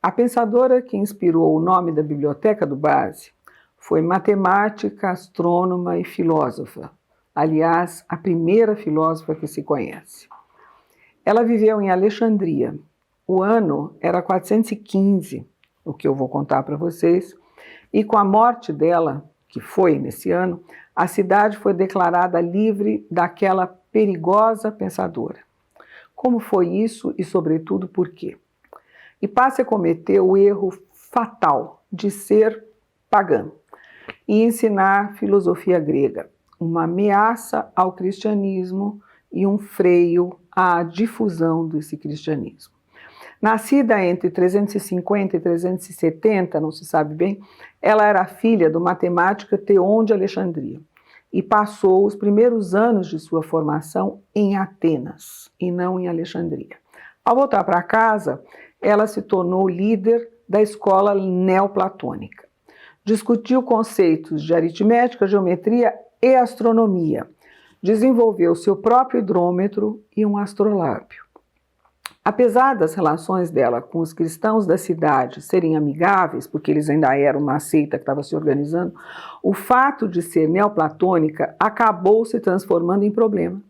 A pensadora que inspirou o nome da biblioteca do Base foi matemática, astrônoma e filósofa. Aliás, a primeira filósofa que se conhece. Ela viveu em Alexandria. O ano era 415, o que eu vou contar para vocês, e com a morte dela, que foi nesse ano, a cidade foi declarada livre daquela perigosa pensadora. Como foi isso e, sobretudo, por quê? Hipácia cometeu o erro fatal de ser pagã e ensinar filosofia grega, uma ameaça ao cristianismo e um freio à difusão desse cristianismo. Nascida entre 350 e 370, não se sabe bem, ela era filha do matemático Theon de Alexandria e passou os primeiros anos de sua formação em Atenas e não em Alexandria. Ao voltar para casa, ela se tornou líder da escola neoplatônica. Discutiu conceitos de aritmética, geometria e astronomia. Desenvolveu seu próprio hidrômetro e um astrolábio. Apesar das relações dela com os cristãos da cidade serem amigáveis, porque eles ainda eram uma seita que estava se organizando, o fato de ser neoplatônica acabou se transformando em problema,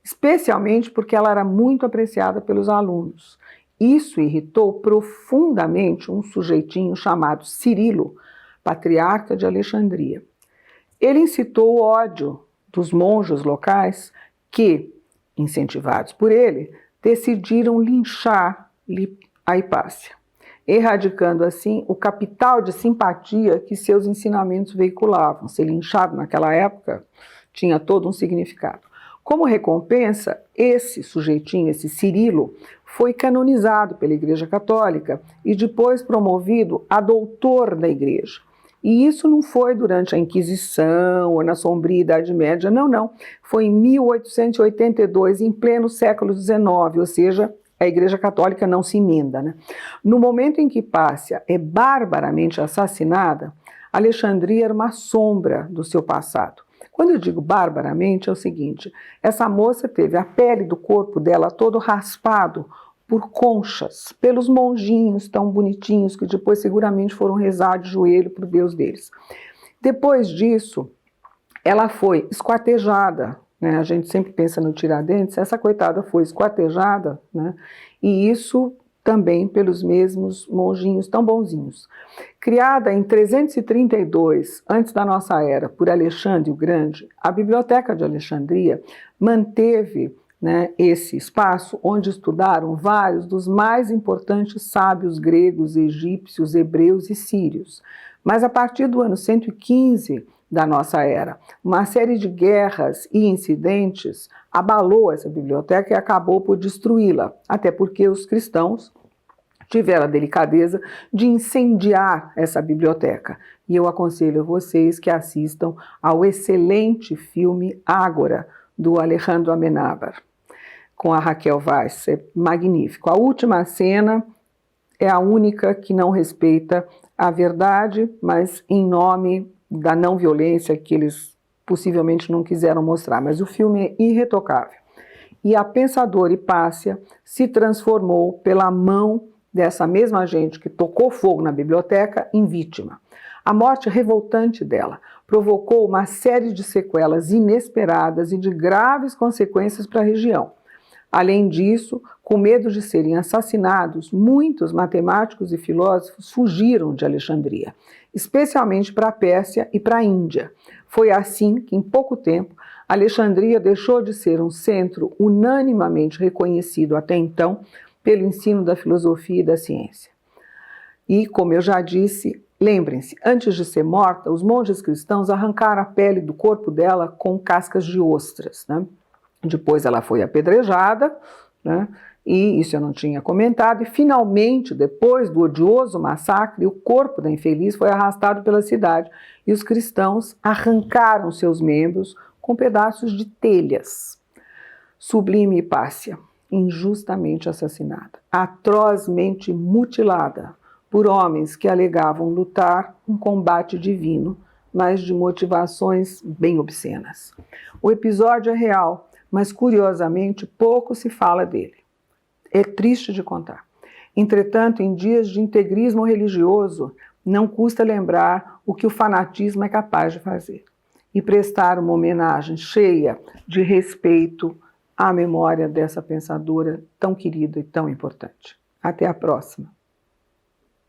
especialmente porque ela era muito apreciada pelos alunos. Isso irritou profundamente um sujeitinho chamado Cirilo, patriarca de Alexandria. Ele incitou o ódio dos monges locais que, incentivados por ele, decidiram linchar a Hipácia, erradicando assim o capital de simpatia que seus ensinamentos veiculavam. Ser linchado naquela época tinha todo um significado. Como recompensa, esse sujeitinho, esse Cirilo, foi canonizado pela Igreja Católica e depois promovido a doutor da Igreja. E isso não foi durante a Inquisição ou na sombria Idade Média, não. Foi em 1882, em pleno século XIX, ou seja, a Igreja Católica não se emenda, né? No momento em que Hipácia é barbaramente assassinada, Alexandria era uma sombra do seu passado. Quando eu digo barbaramente, é o seguinte: essa moça teve a pele do corpo dela todo raspado por conchas, pelos monjinhos tão bonitinhos que depois seguramente foram rezar de joelho para o Deus deles. Depois disso, ela foi esquartejada, né? A gente sempre pensa no Tiradentes, essa coitada foi esquartejada, né? E isso também pelos mesmos monjinhos tão bonzinhos. Criada em 332 antes da nossa era por Alexandre o Grande, a Biblioteca de Alexandria manteve, né, esse espaço onde estudaram vários dos mais importantes sábios gregos, egípcios, hebreus e sírios. Mas a partir do ano 115 da nossa era, uma série de guerras e incidentes abalou essa biblioteca e acabou por destruí-la, até porque os cristãos tiveram a delicadeza de incendiar essa biblioteca. E eu aconselho a vocês que assistam ao excelente filme Ágora, do Alejandro Amenábar, com a Raquel Weisz. É magnífico. A última cena é a única que não respeita a verdade, mas em nome da não violência que eles possivelmente não quiseram mostrar. Mas o filme é irretocável. E a pensadora Hipácia se transformou pela mão dessa mesma gente que tocou fogo na biblioteca em vítima. A morte revoltante dela provocou uma série de sequelas inesperadas e de graves consequências para a região. Além disso, com medo de serem assassinados, muitos matemáticos e filósofos fugiram de Alexandria, especialmente para a Pérsia e para a Índia. Foi assim que, em pouco tempo, Alexandria deixou de ser um centro unanimemente reconhecido até então pelo ensino da filosofia e da ciência. E, como eu já disse, lembrem-se, antes de ser morta, os monges cristãos arrancaram a pele do corpo dela com cascas de ostras, né? Depois ela foi apedrejada, né? E isso eu não tinha comentado, e finalmente, depois do odioso massacre, o corpo da infeliz foi arrastado pela cidade e os cristãos arrancaram seus membros com pedaços de telhas. Sublime Hipácia, injustamente assassinada, atrozmente mutilada por homens que alegavam lutar um combate divino, mas de motivações bem obscenas. O episódio é real, mas curiosamente pouco se fala dele. É triste de contar. Entretanto, em dias de integrismo religioso, não custa lembrar o que o fanatismo é capaz de fazer e prestar uma homenagem cheia de respeito à memória dessa pensadora tão querida e tão importante. Até a próxima!